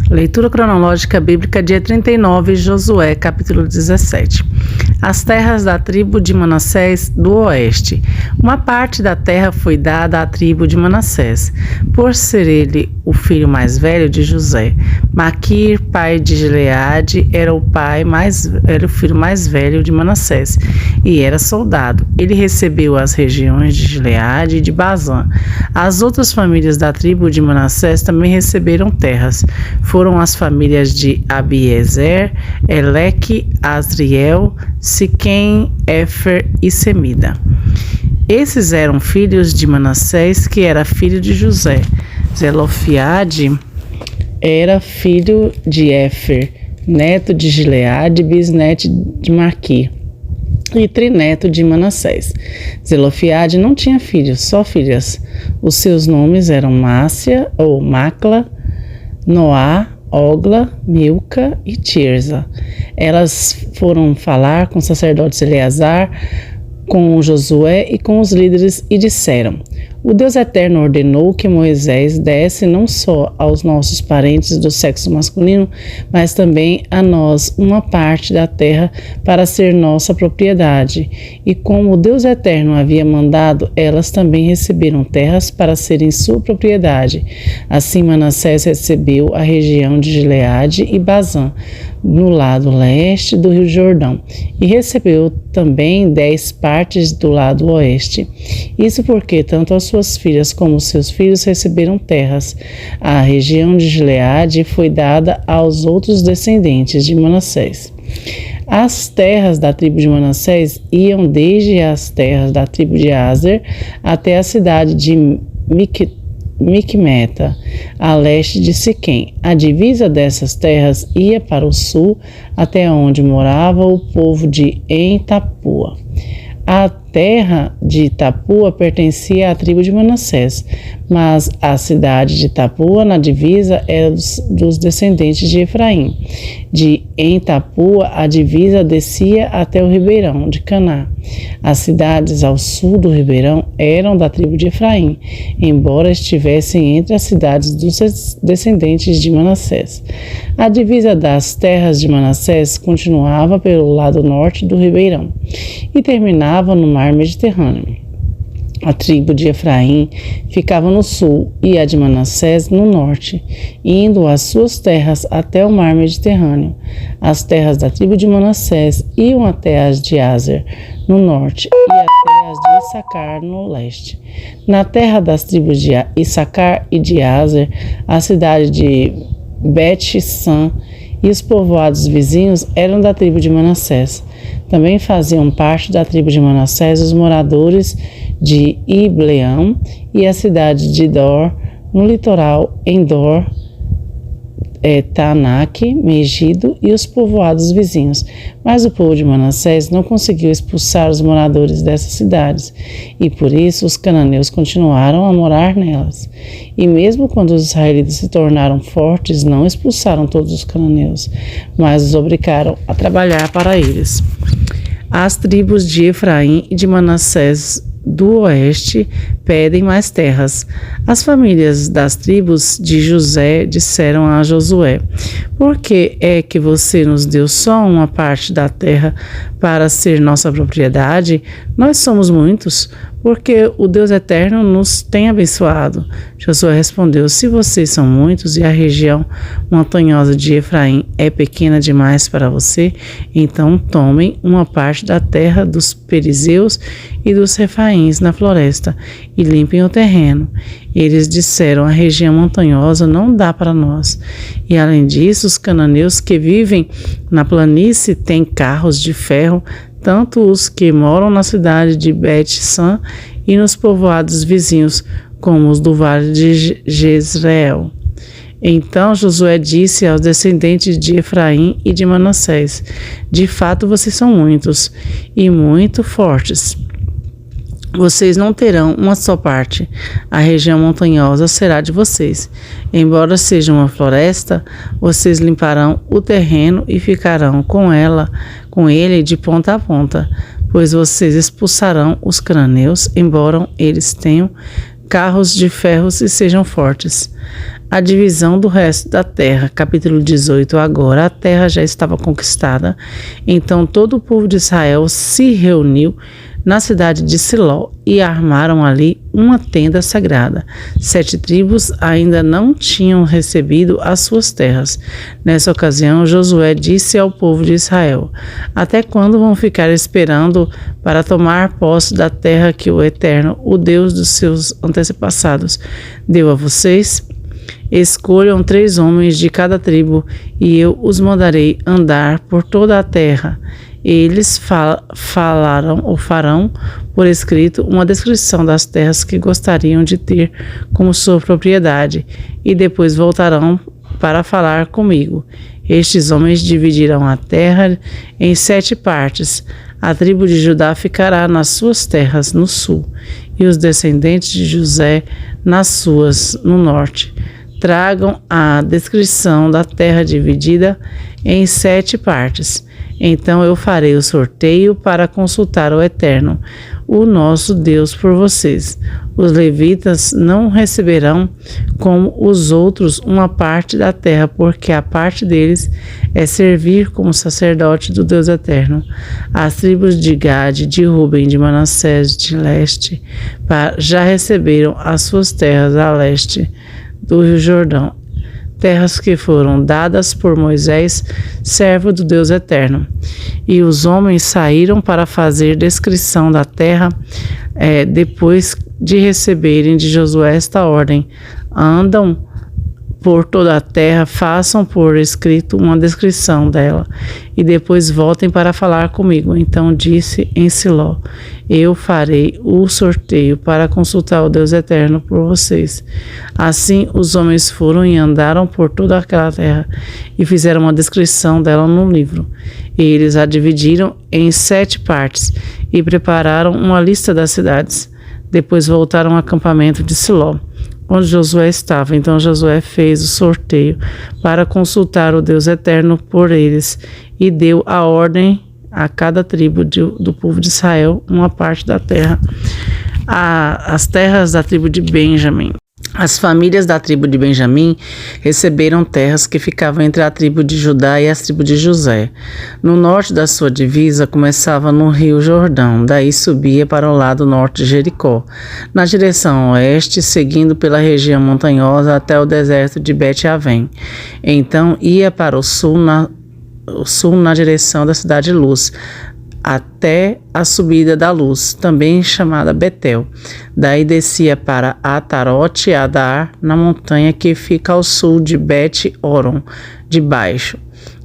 Leitura cronológica bíblica, dia 39, Josué, capítulo 17. As terras da tribo de Manassés do oeste. Uma parte da terra foi dada à tribo de Manassés, por ser ele o filho mais velho de José. Maquir, pai de Gileade, era o filho mais velho de Manassés, e era soldado. Ele recebeu as regiões de Gileade e de Bazã. As outras famílias da tribo de Manassés também receberam terras. Foram as famílias de Abiezer, Eleque, Asriel, Siquém, Éfer e Semida. Esses eram filhos de Manassés, que era filho de José. Zelofiade era filho de Éfer, neto de Gileade, bisneto de Maquir e trineto de Manassés. Zelofiade não tinha filhos, só filhas. Os seus nomes eram Mácia ou Macla, Noá, Ogla, Milca e Tirza. Elas foram falar com o sacerdote Eleazar, com Josué e com os líderes e disseram: o Deus Eterno ordenou que Moisés desse não só aos nossos parentes do sexo masculino, mas também a nós uma parte da terra para ser nossa propriedade. E como o Deus Eterno havia mandado, elas também receberam terras para serem sua propriedade. Assim Manassés recebeu a região de Gileade e Bazã, no lado leste do Rio Jordão, e recebeu também 10 partes do lado oeste. Isso porque tanto as suas filhas como os seus filhos receberam terras. A região de Gileade foi dada aos outros descendentes de Manassés. As terras da tribo de Manassés iam desde as terras da tribo de Aser até a cidade de Micmeta, a leste de Siquém. A divisa dessas terras ia para o sul, até onde morava o povo de Em-Tapua. A terra de Tapua pertencia à tribo de Manassés, mas a cidade de Tapua, na divisa, era dos descendentes de Efraim. De Em-Tapua, a divisa descia até o ribeirão de Caná. As cidades ao sul do ribeirão eram da tribo de Efraim, embora estivessem entre as cidades dos descendentes de Manassés. A divisa das terras de Manassés continuava pelo lado norte do ribeirão e terminava no mar Mediterrâneo. A tribo de Efraim ficava no sul e a de Manassés no norte, indo às suas terras até o mar Mediterrâneo. As terras da tribo de Manassés iam até as de Aser, no norte, e até as de Issacar, no leste. Na terra das tribos de Issacar e de Aser, a cidade de Bet-San e os povoados vizinhos eram da tribo de Manassés. Também faziam parte da tribo de Manassés os moradores de Ibleão e a cidade de Dor, no litoral, Endor, Taanaque, Megido e os povoados vizinhos. Mas o povo de Manassés não conseguiu expulsar os moradores dessas cidades, e por isso os cananeus continuaram a morar nelas. E mesmo quando os israelitas se tornaram fortes, não expulsaram todos os cananeus, mas os obrigaram a trabalhar para eles. As tribos de Efraim e de Manassés do oeste pedem mais terras. As famílias das tribos de José disseram a Josué: por que é que você nos deu só uma parte da terra para ser nossa propriedade? Nós somos muitos, porque o Deus Eterno nos tem abençoado. Josué respondeu: se vocês são muitos e a região montanhosa de Efraim é pequena demais para você, então tomem uma parte da terra dos perizeus e dos refaíns na floresta e limpem o terreno. Eles disseram: a região montanhosa não dá para nós. E além disso, os cananeus que vivem na planície têm carros de ferro, tanto os que moram na cidade de Bet-San e nos povoados vizinhos, como os do vale de Jezreel. Então Josué disse aos descendentes de Efraim e de Manassés: de fato vocês são muitos e muito fortes. Vocês não terão uma só parte. A região montanhosa será de vocês. Embora seja uma floresta, vocês limparão o terreno e ficarão com ele de ponta a ponta, pois vocês expulsarão os cananeus, embora eles tenham carros de ferro e sejam fortes. A divisão do resto da terra, capítulo 18. Agora a terra já estava conquistada, então todo o povo de Israel se reuniu na cidade de Siló e armaram ali uma tenda sagrada. 7 tribos ainda não tinham recebido as suas terras. Nessa ocasião, Josué disse ao povo de Israel: até quando vão ficar esperando para tomar posse da terra que o Eterno, o Deus dos seus antepassados, deu a vocês? Escolham 3 homens de cada tribo, e eu os mandarei andar por toda a terra. Eles farão por escrito uma descrição das terras que gostariam de ter como sua propriedade, e depois voltarão para falar comigo. Estes homens dividirão a terra em 7 partes. A tribo de Judá ficará nas suas terras no sul, e os descendentes de José nas suas no norte. Tragam a descrição da terra dividida em 7 partes. Então eu farei o sorteio para consultar o Eterno, o nosso Deus, por vocês. Os levitas não receberão, como os outros, uma parte da terra, porque a parte deles é servir como sacerdote do Deus Eterno. As tribos de Gade, de Ruben, de Manassés, de leste, já receberam as suas terras a leste do Rio Jordão, terras que foram dadas por Moisés, servo do Deus Eterno. E os homens saíram para fazer descrição da terra, depois de receberem de Josué esta ordem: andam por toda a terra, façam por escrito uma descrição dela, e depois voltem para falar comigo. Então disse em Siló: eu farei o sorteio para consultar o Deus Eterno por vocês. Assim os homens foram e andaram por toda aquela terra e fizeram uma descrição dela no livro. E eles a dividiram em 7 partes e prepararam uma lista das cidades. Depois voltaram ao acampamento de Siló, onde Josué estava. Então Josué fez o sorteio para consultar o Deus Eterno por eles e deu a ordem a cada tribo do povo de Israel uma parte da terra. As terras da tribo de Benjamim. As famílias da tribo de Benjamim receberam terras que ficavam entre a tribo de Judá e a tribo de José. No norte da sua divisa começava no rio Jordão, daí subia para o lado norte de Jericó, na direção oeste, seguindo pela região montanhosa até o deserto de Bet-Avém. Então ia para o sul na direção da cidade de Luz, até a subida da Luz, também chamada Betel. Daí descia para Atarote Adar, na montanha que fica ao sul de Bet-Oron, de baixo.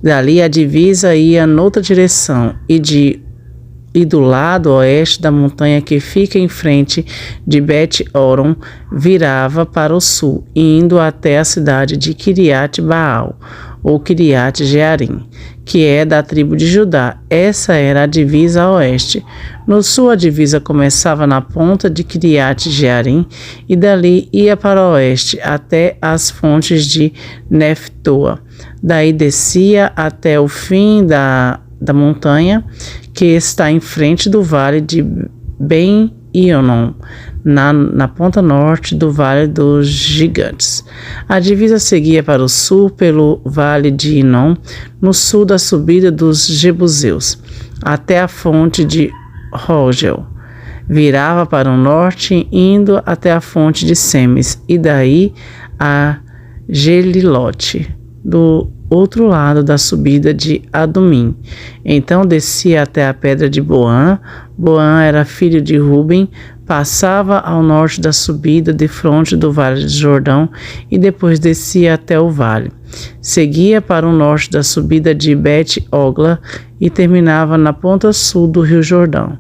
Dali a divisa ia noutra direção, e do lado oeste da montanha que fica em frente de Bet-Oron, virava para o sul, indo até a cidade de Kiriat-Baal, ou Kiriat-Jearim, que é da tribo de Judá. Essa era a divisa a oeste. No sul, a divisa começava na ponta de Kiriat-Jearim e dali ia para o oeste até as fontes de Neftoa. Daí descia até o fim da montanha, que está em frente do vale de Ben-Ionon, na ponta norte do Vale dos Gigantes. A divisa seguia para o sul pelo Vale de Inom, no sul da subida dos Jebuseus, até a fonte de Rogel. Virava para o norte, indo até a fonte de Semes, e daí a Gelilote, do outro lado da subida de Adumim. Então descia até a pedra de Boã. Boã era filho de Ruben, passava ao norte da subida de fronte do Vale de Jordão e depois descia até o vale. Seguia para o norte da subida de Bet-Ogla e terminava na ponta sul do Rio Jordão,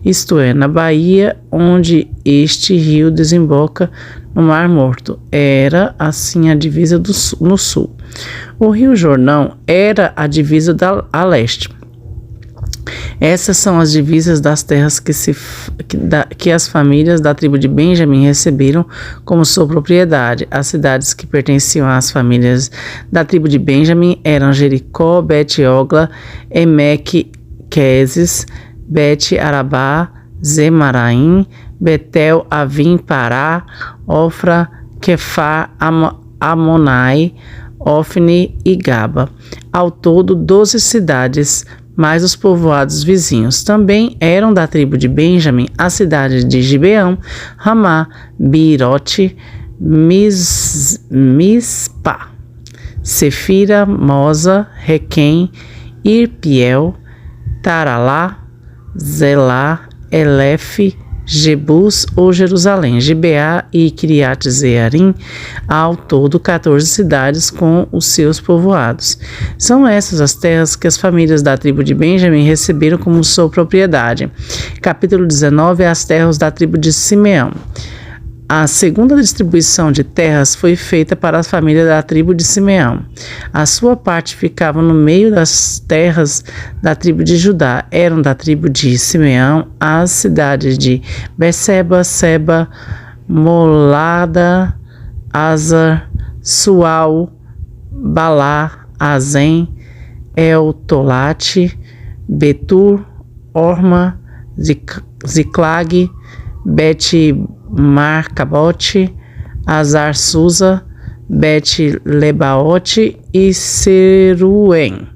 isto é, na baía onde este rio desemboca no Mar Morto. Era assim a divisa no sul. O Rio Jordão era a divisa a leste. Essas são as divisas das terras que as famílias da tribo de Benjamim receberam como sua propriedade. As cidades que pertenciam às famílias da tribo de Benjamim eram Jericó, Bet-Ogla, Emeque-Quezes, Bet-Arabá, Zemaraim, Betel, Avim, Pará, Ofra, Quefar, Amonai, Ofni e Gaba. Ao todo, 12 cidades, mais os povoados vizinhos. Também eram da tribo de Benjamim as cidades de Gibeão, Ramá, Birote, Mispa, Sefira, Moza, Requém, Irpiel, Taralá, Zelá, Elefe, Jebus ou Jerusalém, Gibeá e Kiriat Zearim, ao todo 14 cidades com os seus povoados. São essas as terras que as famílias da tribo de Benjamim receberam como sua propriedade. Capítulo 19, as terras da tribo de Simeão. A segunda distribuição de terras foi feita para a família da tribo de Simeão. A sua parte ficava no meio das terras da tribo de Judá. Eram da tribo de Simeão as cidades de Beceba, Seba, Molada, Azar, Sual, Balá, Azem, Eltolate, Betur, Orma, Ziclag, Bet-Marcabote, Azar-Susa, Bet-Lebaote e Seruém.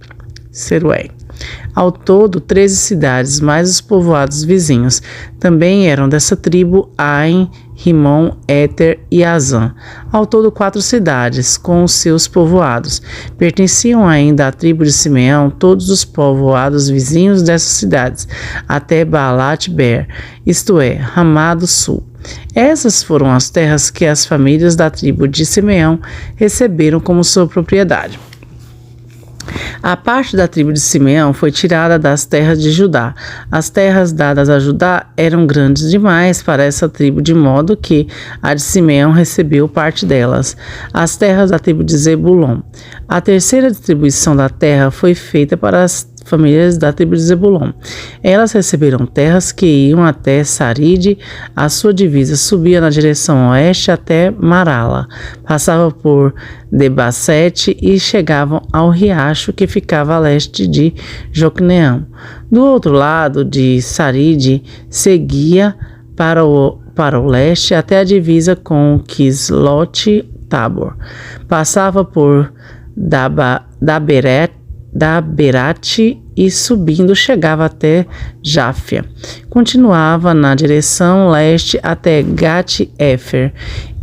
Ao todo, 13 cidades, mais os povoados vizinhos. Também eram dessa tribo Ain, Rimon, Éter e Azã. Ao todo, 4 cidades, com os seus povoados. Pertenciam ainda à tribo de Simeão todos os povoados vizinhos dessas cidades, até Baalat-Ber, isto é, Ramá do Sul. Essas foram as terras que as famílias da tribo de Simeão receberam como sua propriedade. A parte da tribo de Simeão foi tirada das terras de Judá. As terras dadas a Judá eram grandes demais para essa tribo, de modo que a de Simeão recebeu parte delas. As terras da tribo de Zebulon. A terceira distribuição da terra foi feita para as famílias da tribo de Zebulon. Elas receberam terras que iam até Saride, a sua divisa subia na direção oeste até Marala, passava por Debacete e chegavam ao riacho que ficava a leste de Jocneão. Do outro lado de Saride, seguia para o leste até a divisa com Quislote Tabor, passava por Daberate e subindo chegava até Jáfia. Continuava na direção leste até Gat-Efer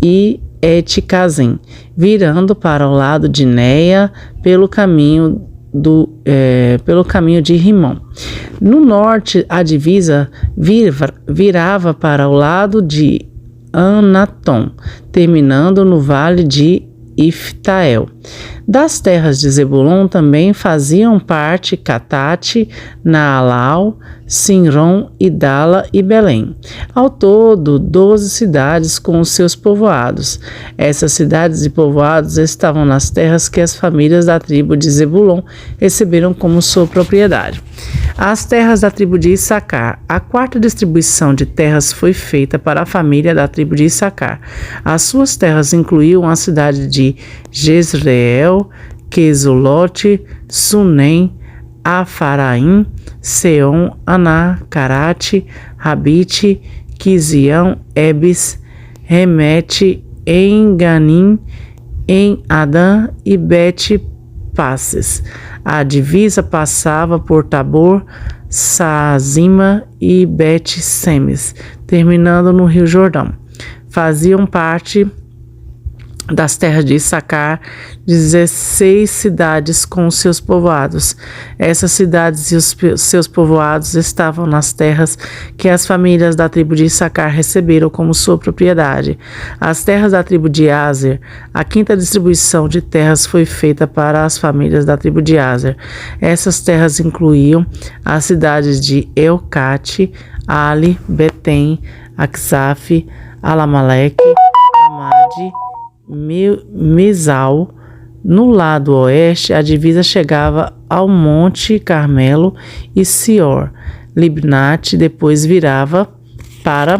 e Et-Cazim, virando para o lado de Neia pelo caminho de Rimon. No norte, a divisa virava para o lado de Anatom, terminando no vale de Iftael. Das terras de Zebulon também faziam parte Catate, Naalau, Sinron, Idala e Belém. Ao todo, 12 cidades com os seus povoados. Essas cidades e povoados estavam nas terras que as famílias da tribo de Zebulon receberam como sua propriedade. As terras da tribo de Issacar. A quarta distribuição de terras foi feita para a família da tribo de Issacar. As suas terras incluíam a cidade de Jezreel, Quesulote, Sunem, Afaraim, Seom, Aná, Carate, Rabite, Quizião, Ebis, Remete, Enganim, em Adã e Bet-Passes. A divisa passava por Tabor, Sazima e Bet-Semes, terminando no Rio Jordão. Faziam parte das terras de Issacar, 16 cidades com seus povoados. Essas cidades e os seus povoados estavam nas terras que as famílias da tribo de Issacar receberam como sua propriedade. As terras da tribo de Aser. A quinta distribuição de terras foi feita para as famílias da tribo de Aser. Essas terras incluíam as cidades de Eucate, Ali, Betem, Aksaf, Alamaleque, Amade, Misal. No lado oeste, a divisa chegava ao Monte Carmelo e Sior. Libnate depois virava para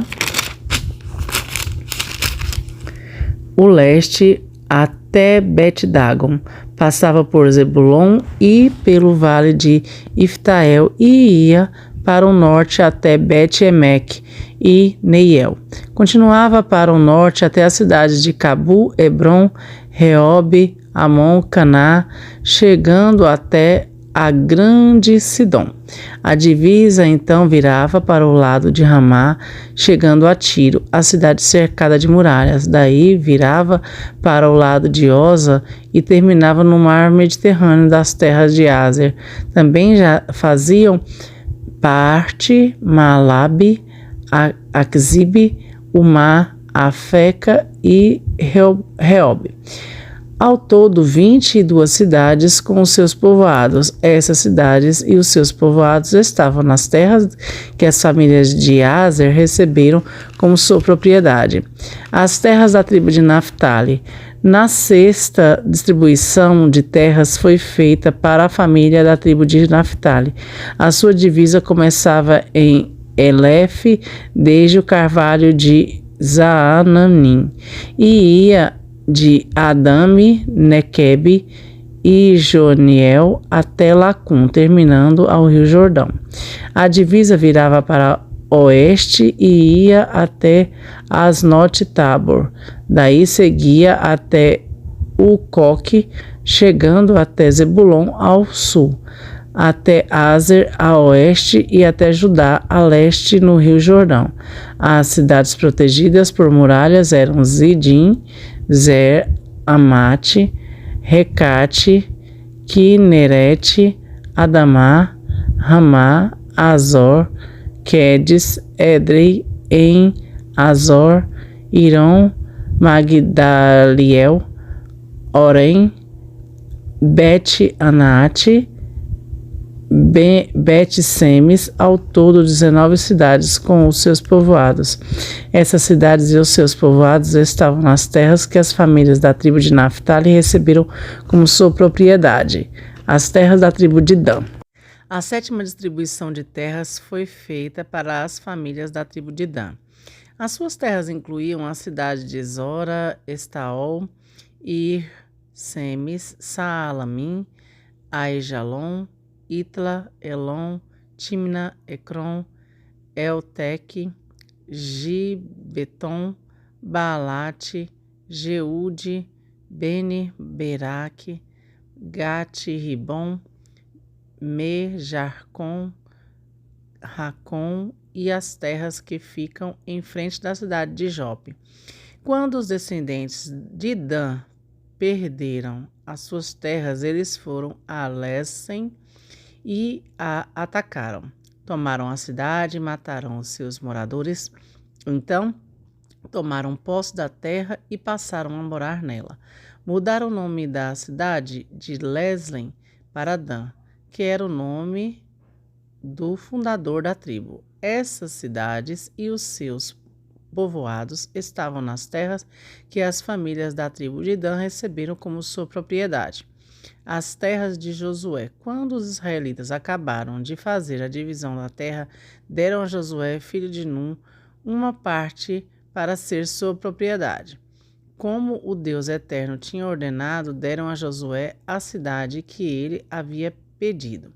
o leste até Bet-Dagon, passava por Zebulon e pelo vale de Iftael e ia para o norte até Bet-Emek e Neiel. Continuava para o norte até as cidades de Cabu, Hebron, Reobe, Amon, Caná, chegando até a grande Sidom. A divisa então virava para o lado de Ramá, chegando a Tiro, a cidade cercada de muralhas. Daí virava para o lado de Oza e terminava no mar Mediterrâneo das terras de Azer. Também já faziam parte Malabe, Axibe, Umá, Afeca e Reobe. Ao todo, 22 cidades com os seus povoados. Essas cidades e os seus povoados estavam nas terras que as famílias de Azer receberam como sua propriedade. As terras da tribo de Naphtali. Na sexta distribuição de terras foi feita para a família da tribo de Naphtali. A sua divisa começava em Elef, desde o carvalho de Zaananim, e ia de Adame, Nequebe e Joniel até Lacum, terminando ao Rio Jordão. A divisa virava para oeste e ia até Asnote Tabor. Daí seguia até Ucoque, chegando até Zebulon ao sul, até Azer a oeste e até Judá a leste no Rio Jordão. As cidades protegidas por muralhas eram Zidim, Zer, Amate, Recate, Kinerete, Adamá, Ramá, Azor, Quedes, Edrei, En, Azor, Irão, Magdaliel, Orem, Bet-Anate, Bet-Semes, ao todo 19 cidades com os seus povoados. Essas cidades e os seus povoados estavam nas terras que as famílias da tribo de Naphtali receberam como sua propriedade, as terras da tribo de Dan. A sétima distribuição de terras foi feita para as famílias da tribo de Dan. As suas terras incluíam a cidade de Zora, Estaol, Ir, Semes, Saalamim, Aijalon, Itla, Elon, Timna, Ecrom, Elteque, Gibeton, Baalate, Jeude, Bene, Beraque, Gate-Ribon, Me, Jarcon, Racon e as terras que ficam em frente da cidade de Jope. Quando os descendentes de Dan perderam as suas terras, eles foram a Lessem e a atacaram. Tomaram a cidade e mataram os seus moradores. Então, tomaram posse da terra e passaram a morar nela. Mudaram o nome da cidade de Leslem para Dan, que era o nome do fundador da tribo. Essas cidades e os seus povoados estavam nas terras que as famílias da tribo de Dan receberam como sua propriedade. As terras de Josué. Quando os israelitas acabaram de fazer a divisão da terra, deram a Josué, filho de Num, uma parte para ser sua propriedade. Como o Deus Eterno tinha ordenado, deram a Josué a cidade que ele havia pedido.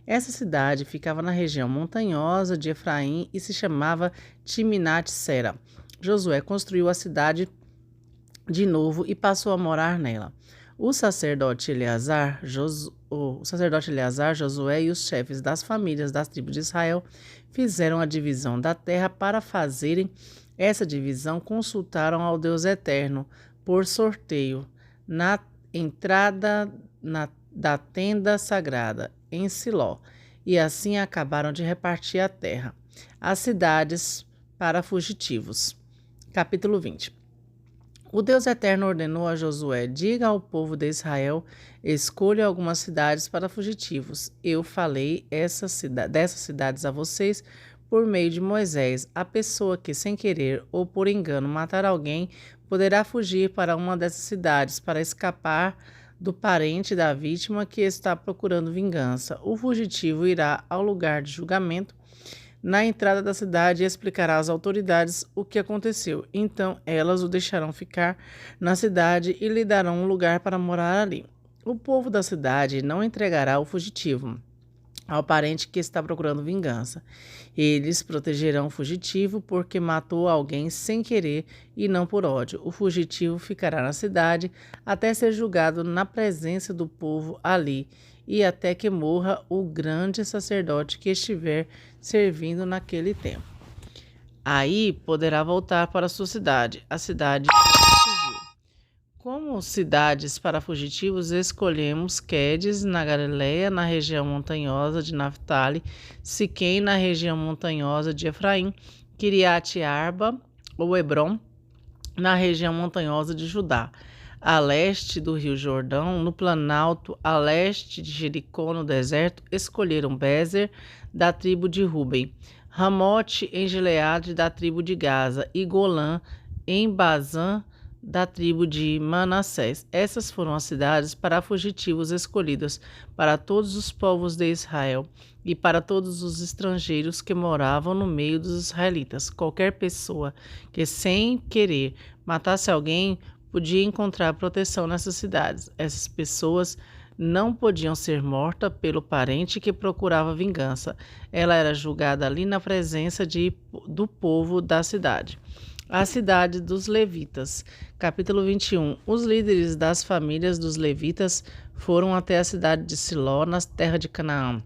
Essa cidade ficava na região montanhosa de Efraim e se chamava Timnat-Sera. Josué construiu a cidade de novo e passou a morar nela. O sacerdote Eleazar, Josué e os chefes das famílias das tribos de Israel fizeram a divisão da terra. Para fazerem essa divisão, consultaram ao Deus Eterno por sorteio na entrada da tenda sagrada em Siló, e assim acabaram de repartir a terra. As cidades para fugitivos. Capítulo 20. O Deus Eterno ordenou a Josué: diga ao povo de Israel, escolha algumas cidades para fugitivos. Eu falei dessas cidades a vocês por meio de Moisés. A pessoa que, sem querer ou por engano, matar alguém, poderá fugir para uma dessas cidades para escapar do parente da vítima que está procurando vingança. O fugitivo irá ao lugar de julgamento na entrada da cidade e explicará às autoridades o que aconteceu. Então elas o deixarão ficar na cidade e lhe darão um lugar para morar ali. O povo da cidade não entregará o fugitivo. ao parente que está procurando vingança. Eles protegerão o fugitivo porque matou alguém sem querer e não por ódio. O fugitivo ficará na cidade até ser julgado na presença do povo ali e até que morra o grande sacerdote que estiver servindo naquele tempo. Aí poderá voltar para sua cidade, a cidade que fugiu. Como cidades para fugitivos, escolhemos Quedes, na Galileia, na região montanhosa de Naftali, Siquém, na região montanhosa de Efraim, Kiriat Arba, ou Hebron, na região montanhosa de Judá, a leste do rio Jordão, no planalto, a leste de Jericó, no deserto, escolheram Bezer, da tribo de Ruben, Ramote, em Gileade, da tribo de Gaza, e Golã, em Bazã, da tribo de Manassés. Essas foram as cidades para fugitivos escolhidas para todos os povos de Israel e para todos os estrangeiros que moravam no meio dos israelitas. Qualquer pessoa que sem querer matasse alguém podia encontrar proteção nessas cidades. Essas pessoas não podiam ser mortas pelo parente que procurava vingança. Ela era julgada ali na presença do povo da cidade. A cidade dos levitas. Capítulo 21. Os líderes das famílias dos levitas foram até a cidade de Siló, na terra de Canaã.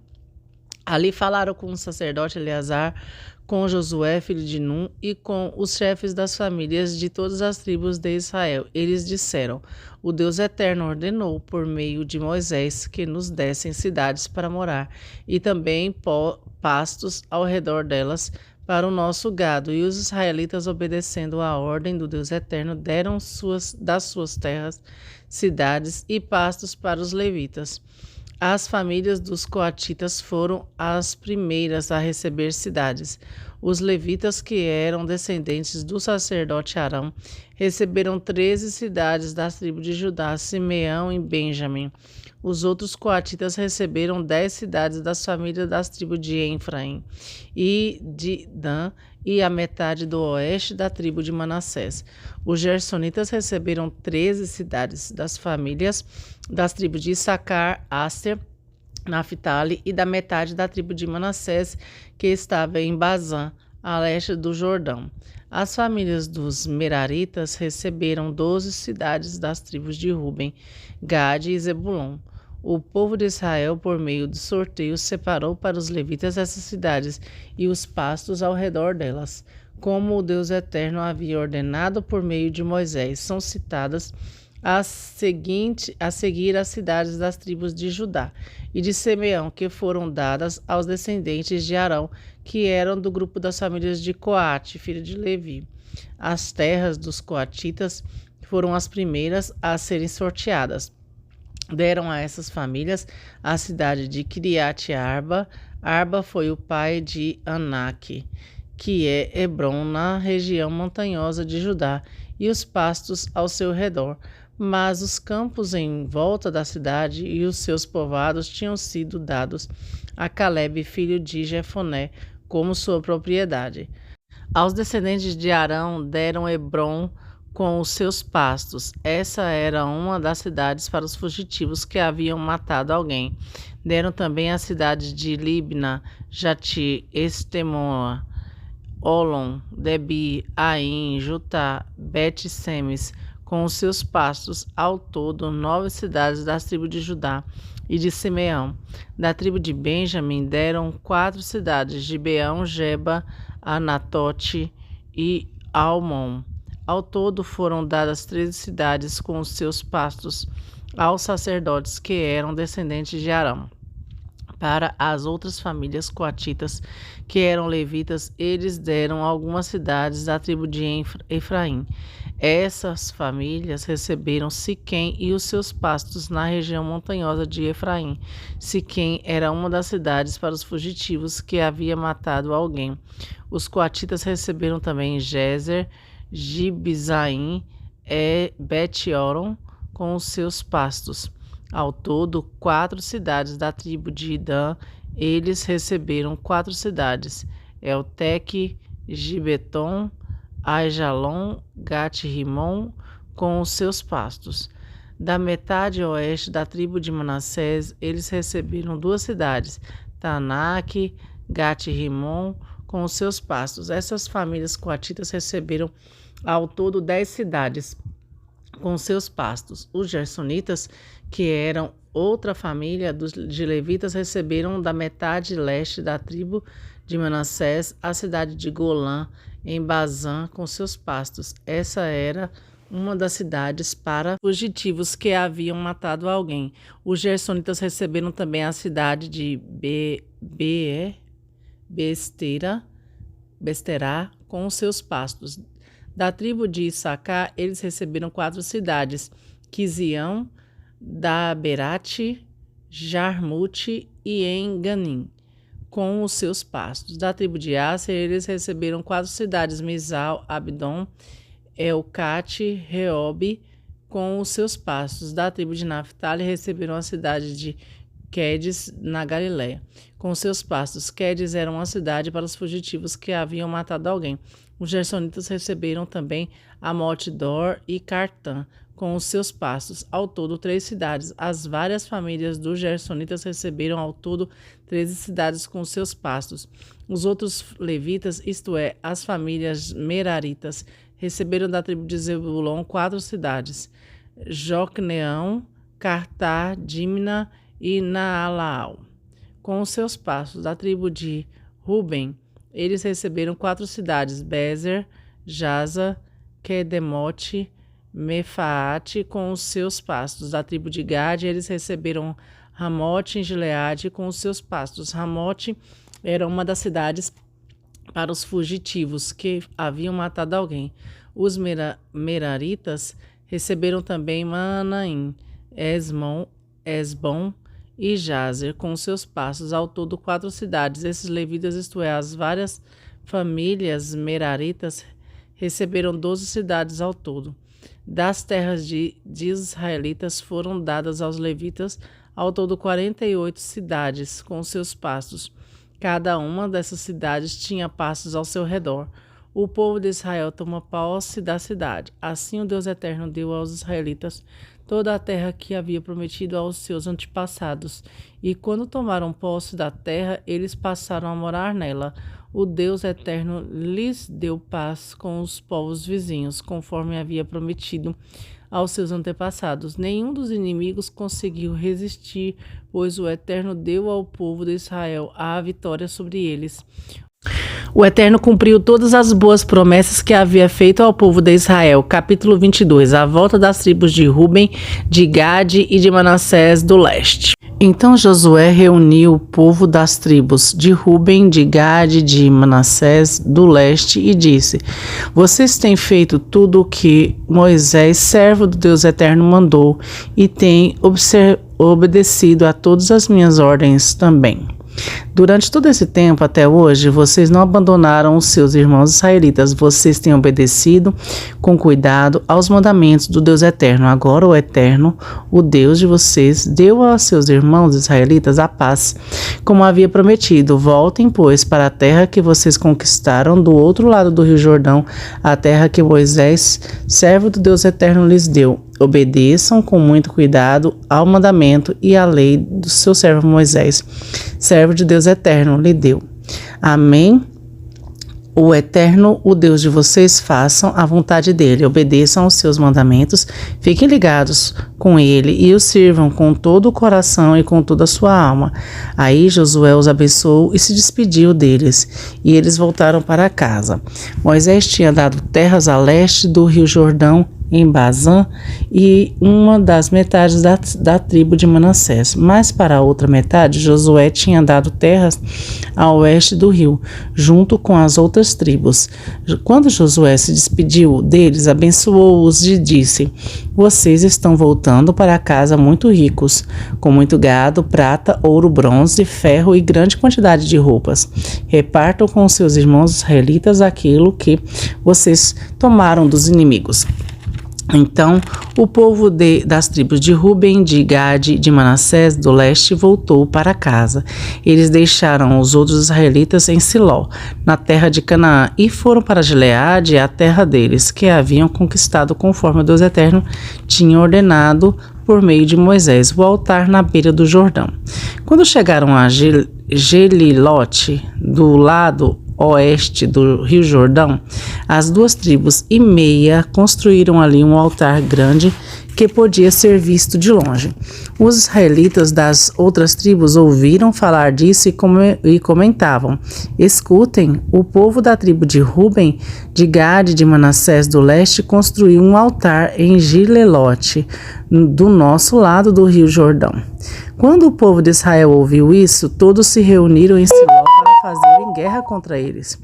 Ali falaram com o sacerdote Eleazar, com Josué, filho de Num, e com os chefes das famílias de todas as tribos de Israel. Eles disseram: O Deus Eterno ordenou, por meio de Moisés, que nos dessem cidades para morar, e também pastos ao redor delas, para o nosso gado. E os israelitas, obedecendo à ordem do Deus Eterno, deram das suas terras, cidades e pastos para os levitas. As famílias dos coatitas foram as primeiras a receber cidades. Os levitas, que eram descendentes do sacerdote Arão, receberam 13 cidades das tribos de Judá, Simeão e Benjamim. Os outros coatitas receberam 10 cidades das famílias das tribos de Efraim e de Dan e a metade do oeste da tribo de Manassés. Os gersonitas receberam 13 cidades das famílias das tribos de Issacar, Aster, Naftali e da metade da tribo de Manassés, que estava em Bazã, a leste do Jordão. As famílias dos Meraritas receberam 12 cidades das tribos de Ruben, Gade e Zebulon. O povo de Israel, por meio de sorteio, separou para os levitas essas cidades e os pastos ao redor delas, como o Deus Eterno havia ordenado por meio de Moisés. São citadas a seguir as cidades das tribos de Judá e de Simeão, que foram dadas aos descendentes de Arão, que eram do grupo das famílias de Coate, filho de Levi. As terras dos coatitas foram as primeiras a serem sorteadas. Deram a essas famílias a cidade de Kiriat Arba. Arba foi o pai de Anak, que é Hebron, na região montanhosa de Judá, e os pastos ao seu redor. Mas os campos em volta da cidade e os seus povoados tinham sido dados a Calebe, filho de Jefoné, como sua propriedade. Aos descendentes de Arão deram Hebron com os seus pastos. Essa era uma das cidades para os fugitivos que haviam matado alguém. Deram também as cidades de Libna, Jatir, Estemoa, Olom, Debi, Aim, Jutá, Bet-Semes, com os seus pastos, ao todo 9 cidades das tribos de Judá e de Simeão. Da tribo de Benjamim deram 4 cidades, Gibeão, Geba, Anatote e Almon. Ao todo foram dadas 13 cidades com os seus pastos aos sacerdotes que eram descendentes de Arão. Para as outras famílias coatitas que eram levitas, eles deram algumas cidades da tribo de Efraim. Essas famílias receberam Siquém e os seus pastos na região montanhosa de Efraim. Siquém era uma das cidades para os fugitivos que havia matado alguém. Os coatitas receberam também Gezer, Gibizaim e Bet-Oron com os seus pastos. Ao todo, 4 cidades da tribo de Dan. Eles receberam 4 cidades: Elteque, Gibeton, Aijalon, Gat-Rimon, com os seus pastos. Da metade oeste da tribo de Manassés, eles receberam 2 cidades: Tanak, Gat-Rimon, com os seus pastos. Essas famílias coatitas receberam ao todo 10 cidades com seus pastos. Os gersonitas, que eram outra família de levitas, receberam da metade leste da tribo de Manassés a cidade de Golã, em Bazã, com seus pastos. Essa era uma das cidades para fugitivos que haviam matado alguém. Os gersonitas receberam também a cidade de Besterá, com os seus pastos. Da tribo de Issacar, eles receberam 4 cidades: Quizião, Daberate, Jarmute e Enganim, com os seus pastos. Da tribo de Asser, eles receberam 4 cidades: Misal, Abdon, Elcate, Reobe, com os seus pastos. Da tribo de Naphtali, receberam a cidade de Quedes, na Galiléia, com seus pastos. Quedes era uma cidade para os fugitivos que haviam matado alguém. Os gersonitas receberam também Amot-Dor e Cartã, com os seus pastos. Ao todo, 3 cidades. As várias famílias dos gersonitas receberam ao todo 13 cidades com os seus pastos. Os outros levitas, isto é, as famílias meraritas, receberam da tribo de Zebulon 4 cidades: Jocneão, Cartá, Dimna e Naalaal, com os seus pastos. Da tribo de Ruben, eles receberam 4 cidades: Bezer, Jaza, Quedemote, Mefaate, com os seus pastos. Da tribo de Gade, eles receberam Ramote em Gileade, com os seus pastos. Ramote era uma das cidades para os fugitivos que haviam matado alguém. Os meraritas receberam também Manaim, Esbom e Jazer, com seus pastos. Ao todo, 4 cidades. Esses levitas, isto é, as várias famílias meraritas, receberam 12 cidades ao todo. Das terras de israelitas foram dadas aos levitas ao todo 48 cidades com seus pastos. Cada uma dessas cidades tinha pastos ao seu redor. O povo de Israel toma posse da cidade. Assim o Deus Eterno deu aos israelitas toda a terra que havia prometido aos seus antepassados. E quando tomaram posse da terra, eles passaram a morar nela. O Deus Eterno lhes deu paz com os povos vizinhos, conforme havia prometido aos seus antepassados. Nenhum dos inimigos conseguiu resistir, pois o Eterno deu ao povo de Israel a vitória sobre eles. O Eterno cumpriu todas as boas promessas que havia feito ao povo de Israel. Capítulo 22. A volta das tribos de Ruben, de Gade e de Manassés do leste. Então Josué reuniu o povo das tribos de Ruben, de Gade, de Manassés do leste e disse: Vocês têm feito tudo o que Moisés, servo do Deus Eterno, mandou e têm obedecido a todas as minhas ordens também. Durante todo esse tempo até hoje, vocês não abandonaram os seus irmãos israelitas. Vocês têm obedecido com cuidado aos mandamentos do Deus Eterno. Agora o Eterno, o Deus de vocês, deu aos seus irmãos israelitas a paz, como havia prometido. Voltem, pois, para a terra que vocês conquistaram do outro lado do Rio Jordão, a terra que Moisés, servo do Deus Eterno, lhes deu. Obedeçam com muito cuidado ao mandamento e à lei do seu servo Moisés, servo de Deus Eterno, lhe deu. Amém. O Eterno, o Deus de vocês, façam a vontade dele, obedeçam aos seus mandamentos, fiquem ligados com ele e o sirvam com todo o coração e com toda a sua alma. Aí Josué os abençoou e se despediu deles, e eles voltaram para casa. Moisés tinha dado terras a leste do Rio Jordão, em Bazã, e uma das metades da tribo de Manassés. Mas para a outra metade, Josué tinha dado terras a oeste do rio, junto com as outras tribos. Quando Josué se despediu deles, abençoou-os e disse: Vocês estão voltando para casa muito ricos, com muito gado, prata, ouro, bronze, ferro e grande quantidade de roupas. Repartam com seus irmãos israelitas aquilo que vocês tomaram dos inimigos. Então, o povo das tribos de Ruben, de Gade e de Manassés do leste voltou para casa. Eles deixaram os outros israelitas em Siló, na terra de Canaã, e foram para Gileade, a terra deles, que haviam conquistado conforme o Deus Eterno tinha ordenado por meio de Moisés, o altar na beira do Jordão. Quando chegaram a Gelilote, do lado oeste do Rio Jordão, as 2,5 tribos construíram ali um altar grande que podia ser visto de longe. Os israelitas das outras tribos ouviram falar disso e comentavam: escutem, o povo da tribo de Ruben, de Gade e de Manassés do leste construiu um altar em Gelilote, do nosso lado do Rio Jordão. Quando o povo de Israel ouviu isso, todos se reuniram em Siló para fazerem guerra contra eles.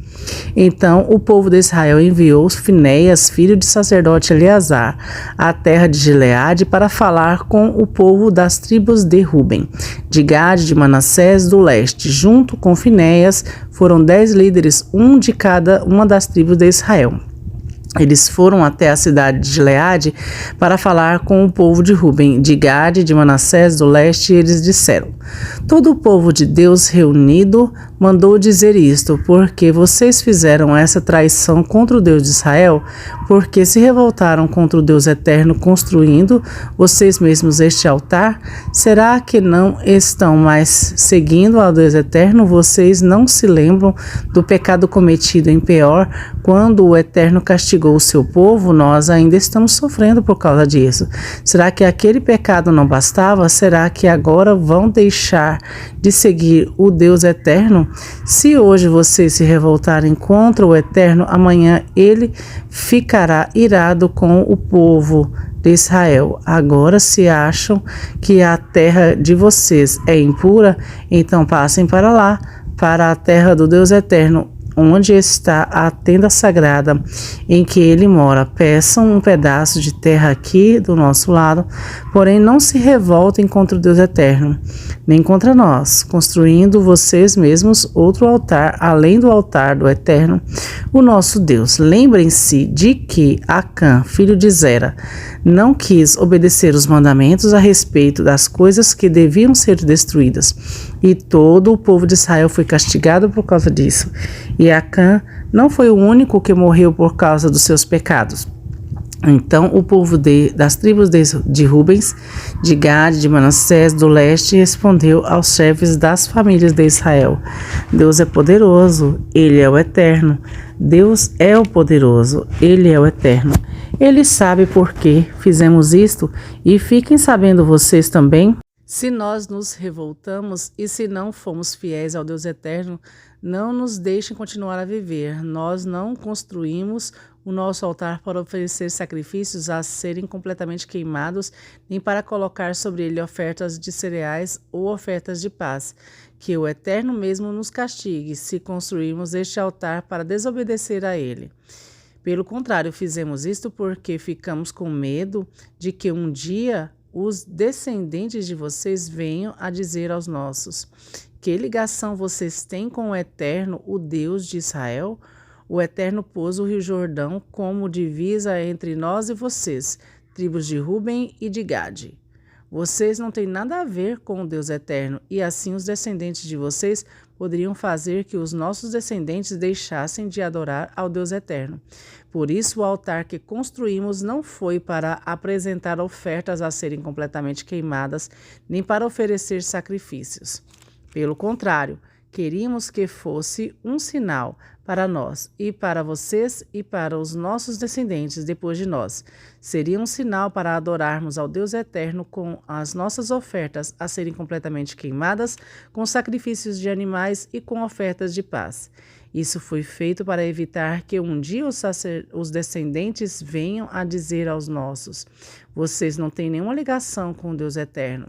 Então o povo de Israel enviou Finéias, filho de sacerdote Eleazar, à terra de Gileade para falar com o povo das tribos de Ruben, de Gade, de Manassés do leste. Junto com Finéias foram 10 líderes, um de cada uma das tribos de Israel. Eles foram até a cidade de Gileade para falar com o povo de Ruben, de Gade, de Manassés do leste, e eles disseram: todo o povo de Deus reunido mandou dizer isto, porque vocês fizeram essa traição contra o Deus de Israel, porque se revoltaram contra o Deus eterno, construindo vocês mesmos este altar. Será que não estão mais seguindo ao Deus eterno? Vocês não se lembram do pecado cometido em Peor, quando o Eterno castigou o seu povo? Nós ainda estamos sofrendo por causa disso. Será que aquele pecado não bastava? Será que agora vão deixar de seguir o Deus eterno? Se hoje vocês se revoltarem contra o Eterno, amanhã ele ficará irado com o povo de Israel. Agora, se acham que a terra de vocês é impura, então passem para lá, para a terra do Deus eterno, onde está a tenda sagrada em que ele mora. Peçam um pedaço de terra aqui do nosso lado, porém não se revoltem contra o Deus eterno, nem contra nós, construindo vocês mesmos outro altar, além do altar do eterno, o nosso Deus. Lembrem-se de que Acã, filho de Zera, não quis obedecer os mandamentos a respeito das coisas que deviam ser destruídas, e todo o povo de Israel foi castigado por causa disso. E Acã não foi o único que morreu por causa dos seus pecados. Então o povo das tribos de Rubens, de Gade, de Manassés do leste respondeu aos chefes das famílias de Israel: Deus é poderoso, Ele é o eterno. Deus é o poderoso, Ele é o eterno. Ele sabe por que fizemos isto, e fiquem sabendo vocês também. Se nós nos revoltamos e se não fomos fiéis ao Deus eterno, não nos deixem continuar a viver. Nós não construímos o nosso altar para oferecer sacrifícios a serem completamente queimados, nem para colocar sobre ele ofertas de cereais ou ofertas de paz. Que o Eterno mesmo nos castigue se construirmos este altar para desobedecer a ele. Pelo contrário, fizemos isto porque ficamos com medo de que um dia os descendentes de vocês venham a dizer aos nossos: que ligação vocês têm com o Eterno, o Deus de Israel? O Eterno pôs o Rio Jordão como divisa entre nós e vocês, tribos de Ruben e de Gade. Vocês não têm nada a ver com o Deus eterno, e assim os descendentes de vocês poderiam fazer que os nossos descendentes deixassem de adorar ao Deus eterno. Por isso, o altar que construímos não foi para apresentar ofertas a serem completamente queimadas, nem para oferecer sacrifícios. Pelo contrário, queríamos que fosse um sinal para nós e para vocês e para os nossos descendentes depois de nós. Seria um sinal para adorarmos ao Deus eterno com as nossas ofertas a serem completamente queimadas, com sacrifícios de animais e com ofertas de paz. Isso foi feito para evitar que um dia os descendentes venham a dizer aos nossos: vocês não têm nenhuma ligação com o Deus eterno.